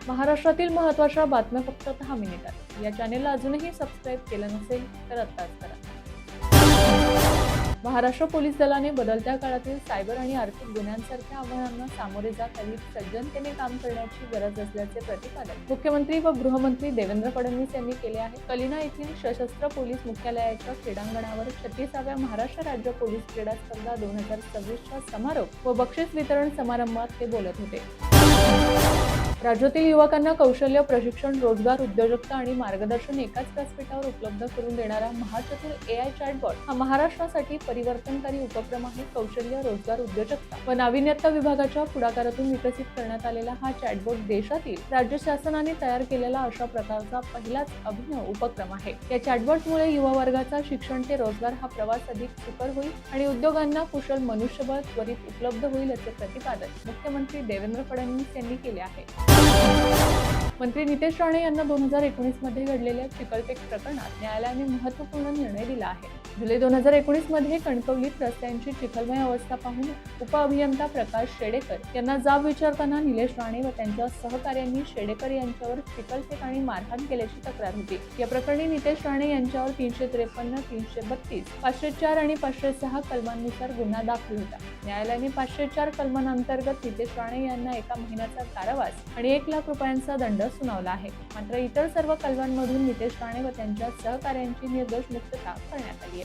महाराष्ट्रातील महत्त्वाच्या बातम्या फक्त 10 मिनिटात. या चॅनेलला अजूनही सबस्क्राईब केलं नसेल तर आत्ताच करा. महाराष्ट्र पोलीस दलाने बदलत्या काळातील सायबर आणि आर्थिक गुन्ह्यांसारख्या आव्हानांना सामोरे जात अधिक सज्जनतेने काम करण्याची गरज असल्याचे प्रतिपादन मुख्यमंत्री व गृहमंत्री देवेंद्र फडणवीस यांनी केले आहे. कलिना येथील सशस्त्र पोलीस मुख्यालयाच्या क्रीडांगणावर 36व्या महाराष्ट्र राज्य पोलीस क्रीडा स्पर्धा 2026च्या समारोप व बक्षीस वितरण समारंभात ते बोलत होते. राज्यातील युवकांना कौशल्य प्रशिक्षण, रोजगार, उद्योजकता आणि मार्गदर्शन एकाच व्यासपीठावर उपलब्ध करून देणारा महाचतुर AI चॅटबॉट हा महाराष्ट्रासाठी परिवर्तनकारी उपक्रम आहे. कौशल्य, रोजगार, उद्योजकता व नाविन्यता विभागाच्या पुढाकारातून विकसित करण्यात आलेला हा चॅटबॉट देशातील राज्य शासनाने तयार केलेला अशा प्रकारचा पहिलाच अभिनव उपक्रम आहे. या चॅटबॉटमुळे युवा वर्गाचा शिक्षण ते रोजगार हा प्रवास अधिक सुकर होईल आणि उद्योगांना कुशल मनुष्यबळ त्वरित उपलब्ध होईल असे प्रतिपादन मुख्यमंत्री देवेंद्र फडणवीस यांनी केले आहे. मंत्री नितेश राणे यांना 2019 मध्ये घडलेल्या चिखलपेक प्रकरणात न्यायालयाने महत्त्वपूर्ण निर्णय दिला आहे. जुलै 2019 मध्ये कणकवलीत रस्त्यांची चिखलमय अवस्था पाहून उपअभियंता प्रकाश शेडेकर यांना जाब विचारताना निलेश राणे व त्यांच्या सहकाऱ्यांनी शेडेकर यांच्यावर चिखलफेक आणि मारहाण केल्याची तक्रार होती. या प्रकरणी नितेश राणे यांच्यावर 353, 332, 504 आणि 506 कलमांनुसार गुन्हा दाखल होता. न्यायालयाने 504 कलमांअंतर्गत नितेश राणे यांना 1 महिन्याचा कारावास आणि 1 लाख रुपयांचा दंड सुनावला आहे. मात्र इतर सर्व कलमांमधून नितेश राणे व त्यांच्या सहकाऱ्यांची निर्दोष मुक्तता करण्यात आली आहे.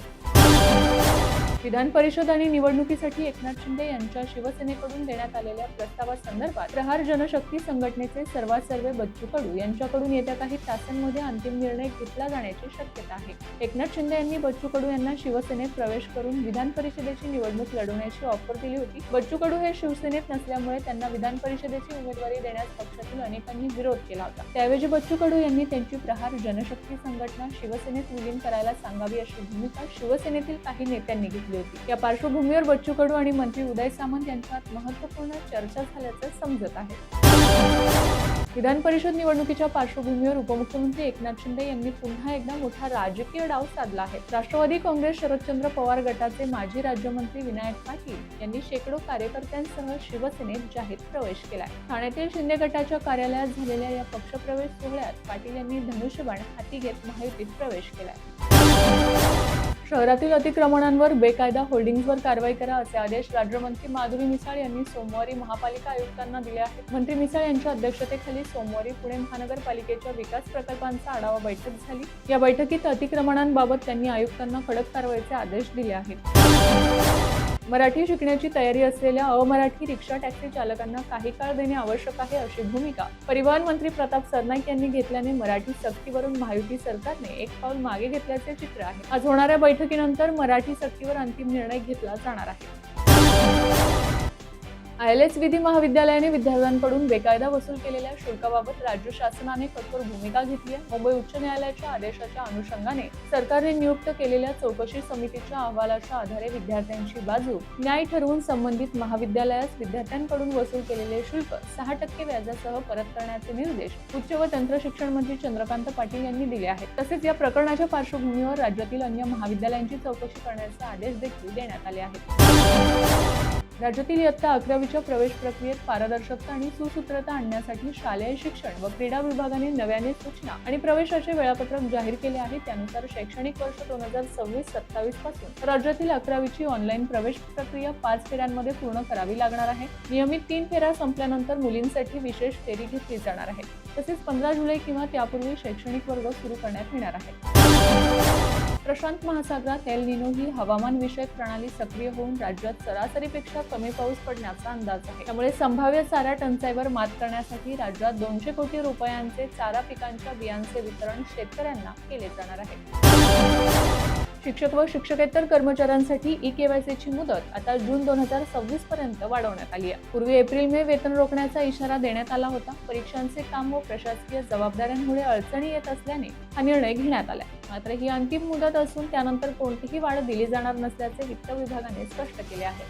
विधान परिषद आणि निवडणुकीसाठी एकनाथ शिंदे यांच्या शिवसेनेकडून देण्यात आलेल्या प्रस्तावासंदर्भात प्रहार जनशक्ती संघटनेचे सर्वासर्वे बच्चू कडू यांच्याकडून येत्या काही तासांमध्ये अंतिम निर्णय घेतला जाण्याची शक्यता आहे. एकनाथ शिंदे यांनी बच्चू कडू यांना शिवसेनेत प्रवेश करून विधान परिषदेची निवडणूक लढवण्याची ऑफर दिली होती. बच्चू कडू हे शिवसेनेत नसल्यामुळे त्यांना विधान परिषदेची उमेदवारी देण्यास पक्षातील अनेकांनी विरोध केला होता. त्याऐवजी बच्चू कडू यांनी त्यांची प्रहार जनशक्ती संघटना शिवसेनेत विलीन करायला सांगावी अशी भूमिका शिवसेनेतील काही नेत्यांनी घेतली होती. या पार्श्वभूमीवर बच्चू कडू आणि मंत्री उदय सामंत यांच्यात महत्त्वपूर्ण चर्चा झाल्याचं समजत आहे. विधान परिषद निवडणुकीच्या पार्श्वभूमीवर उपमुख्यमंत्री एकनाथ शिंदे यांनी पुन्हा एकदा मोठा राजकीय डाव साधला आहे. राष्ट्रवादी काँग्रेस शरदचंद्र पवार गटाचे माजी राज्यमंत्री विनायक पाटील यांनी शेकडो कार्यकर्त्यांसह शिवसेनेत जाहीर प्रवेश केलाय. ठाण्यातील शिंदे गटाच्या कार्यालयात झालेल्या या पक्षप्रवेश सोहळ्यात पाटील यांनी धनुष्यबाण हाती घेत महायुतीत प्रवेश केलाय. शहरातील अतिक्रमणांवर बेकायदा होर्डिंग्जवर कारवाई करा असे आदेश राज्यमंत्री माधुरी मिसाळ यांनी सोमवारी महापालिका आयुक्तांना दिले आहेत. मंत्री मिसाळ यांच्या अध्यक्षतेखाली सोमवारी पुणे महानगरपालिकेच्या विकास प्रकल्पांचा आढावा बैठक झाली. या बैठकीत अतिक्रमणांबाबत त्यांनी आयुक्तांना कडक कारवाईचे आदेश दिले आहेत. मराठी शिकण्याची तयारी असलेल्या अमराठी रिक्षा टॅक्सी चालकांना काही काळ देणे आवश्यक आहे अशी भूमिका परिवहन मंत्री प्रताप सरनाईक यांनी घेतल्याने मराठी सक्तीवरून महायुती सरकारने एक पाऊल मागे घेतल्याचे चित्र आहे. आज होणाऱ्या बैठकीनंतर मराठी सक्तीवर अंतिम निर्णय घेतला जाणार आहे. ILS विधी महाविद्यालयाने विद्यार्थ्यांकडून बेकायदा वसूल केलेल्या शुल्काबाबत राज्य शासनाने कठोर भूमिका घेतली आहे. मुंबई उच्च न्यायालयाच्या आदेशाच्या अनुषंगाने सरकारने नियुक्त केलेल्या चौकशी समितीच्या अहवालाच्या आधारे विद्यार्थ्यांची बाजू न्याय ठरवून संबंधित महाविद्यालयास विद्यार्थ्यांकडून वसूल केलेले शुल्क 6% व्याजासह परत करण्याचे निर्देश उच्च व तंत्र शिक्षण मंत्री चंद्रकांत पाटील यांनी दिले आहेत. तसेच या प्रकरणाच्या पार्श्वभूमीवर राज्यातील अन्य महाविद्यालयांची चौकशी करण्याचे आदेश देखील देण्यात आले आहेत. राज्यातील इयत्ता 11वीच्या प्रवेश प्रक्रियेत पारदर्शकता आणि सुसूत्रता आणण्यासाठी शालेय शिक्षण व क्रीडा विभागाने नव्याने सूचना आणि प्रवेशाचे वेळापत्रक जाहीर केले आहे. त्यानुसार शैक्षणिक वर्ष 2026-27 पासून राज्यातील 11वीची ऑनलाईन प्रवेश प्रक्रिया 5 फेऱ्यांमध्ये पूर्ण करावी लागणार आहे. नियमित 3 फेऱ्या संपल्यानंतर मुलींसाठी विशेष फेरी घेतली जाणार आहे. तसेच 15 जुलै किंवा त्यापूर्वी शैक्षणिक वर्ग सुरू करण्यात येणार आहे. प्रशांत महासागरात एल निनो ही हवामान विषयक प्रणाली सक्रिय होऊन राज्यात सरासरीपेक्षा कमी पाऊस पडण्याचा अंदाज आहे. त्यामुळे संभाव्य चारा टंचाईवर मात करण्यासाठी राज्यात 200 कोटी रुपयांचे चारा पिकांच्या बियांचे वितरण शेतकऱ्यांना केले जाणार आहे. शिक्षक व शिक्षकेतर कर्मचाऱ्यांसाठी ई-केवायसीची मुदत आता जून 2026 पर्यंत वाढवण्यात आली आहे. पूर्वी एप्रिल-मे वेतन रोखण्याचा इशारा देण्यात आला होता. परीक्षांचे काम व प्रशासकीय जबाबदाऱ्यांमुळे अडचणी येत असल्याने हा निर्णय घेण्यात आला. मात्र ही अंतिम मुदत असून त्यानंतर कोणतीही वाढ दिली जाणार नसल्याचे वित्त विभागाने स्पष्ट केले आहे.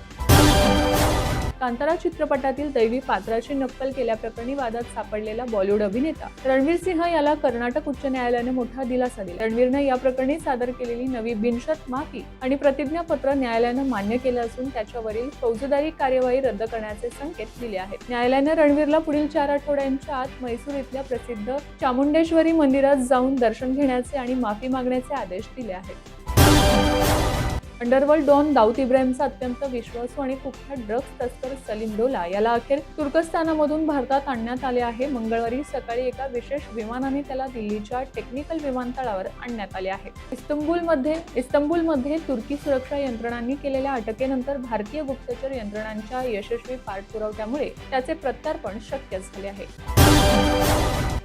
कांतारा चित्रपटातील दैवी पात्राची नक्कल केल्याप्रकरणी वादात सापडलेला बॉलिवूड अभिनेता रणवीर सिंह याला कर्नाटक उच्च न्यायालयाने मोठा दिलासा दिला. रणवीरने या प्रकरणी सादर केलेली नवी बिनशर्त माफी आणि प्रतिज्ञापत्र न्यायालयाने मान्य केलं असून त्याच्यावरील फौजदारी कार्यवाही रद्द करण्याचे संकेत दिले आहेत. न्यायालयाने रणवीरला पुढील 4 आठवड्यांच्या आत म्हैसूर इथल्या प्रसिद्ध चामुंडेश्वरी मंदिरात जाऊन दर्शन घेण्याचे आणि माफी मागण्याचे आदेश दिले आहेत. अंडरवर्ल्ड डॉन दाऊद इब्राहिमचा अत्यंत विश्वासू आणि कुख्यात ड्रग्ज तस्कर सलीम डोला याला अखेर तुर्कस्तानमधून भारतात आणण्यात आले आहे. मंगळवारी सकाळी एका विशेष विमानाने त्याला दिल्लीच्या टेक्निकल विमानतळावर आणण्यात आले आहे. इस्तंबूलमध्ये तुर्की सुरक्षा यंत्रणांनी केलेल्या अटकेनंतर भारतीय गुप्तचर यंत्रणांच्या यशस्वी पाठपुराव्यामुळे त्याचे प्रत्यार्पण शक्य झाले आहे.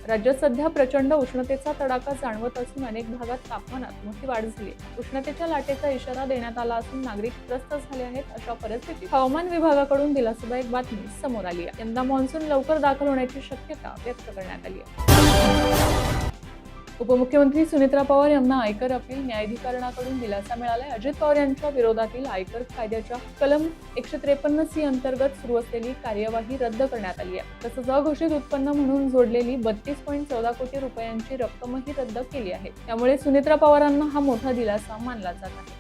राज्यात सध्या प्रचंड उष्णतेचा तडाखा जाणवत असून अनेक भागात तापमानात मोठी वाढ झाली आहे. उष्णतेच्या लाटेचा इशारा देण्यात आला असून नागरिक त्रस्त झाले आहेत. अशा परिस्थितीत हवामान विभागाकडून दिलासादायक बातमी समोर आली आहे. यंदा मान्सून लवकर दाखल होण्याची शक्यता व्यक्त करण्यात आली आहे. उपमुख्यमंत्री सुनेत्रा पवार यांना आयकर अपील न्यायाधिकरणाकडून दिलासा मिळाला. अजित पवार यांच्या विरोधातील आयकर कायद्याच्या कलम 153C अंतर्गत सुरू असलेली कार्यवाही रद्द करण्यात आली आहे. तसंच अघोषित उत्पन्न म्हणून जोडलेली 32.14 कोटी रुपयांची रक्कमही रद्द केली आहे. त्यामुळे सुनेत्रा पवारांना हा मोठा दिलासा मानला जात आहे.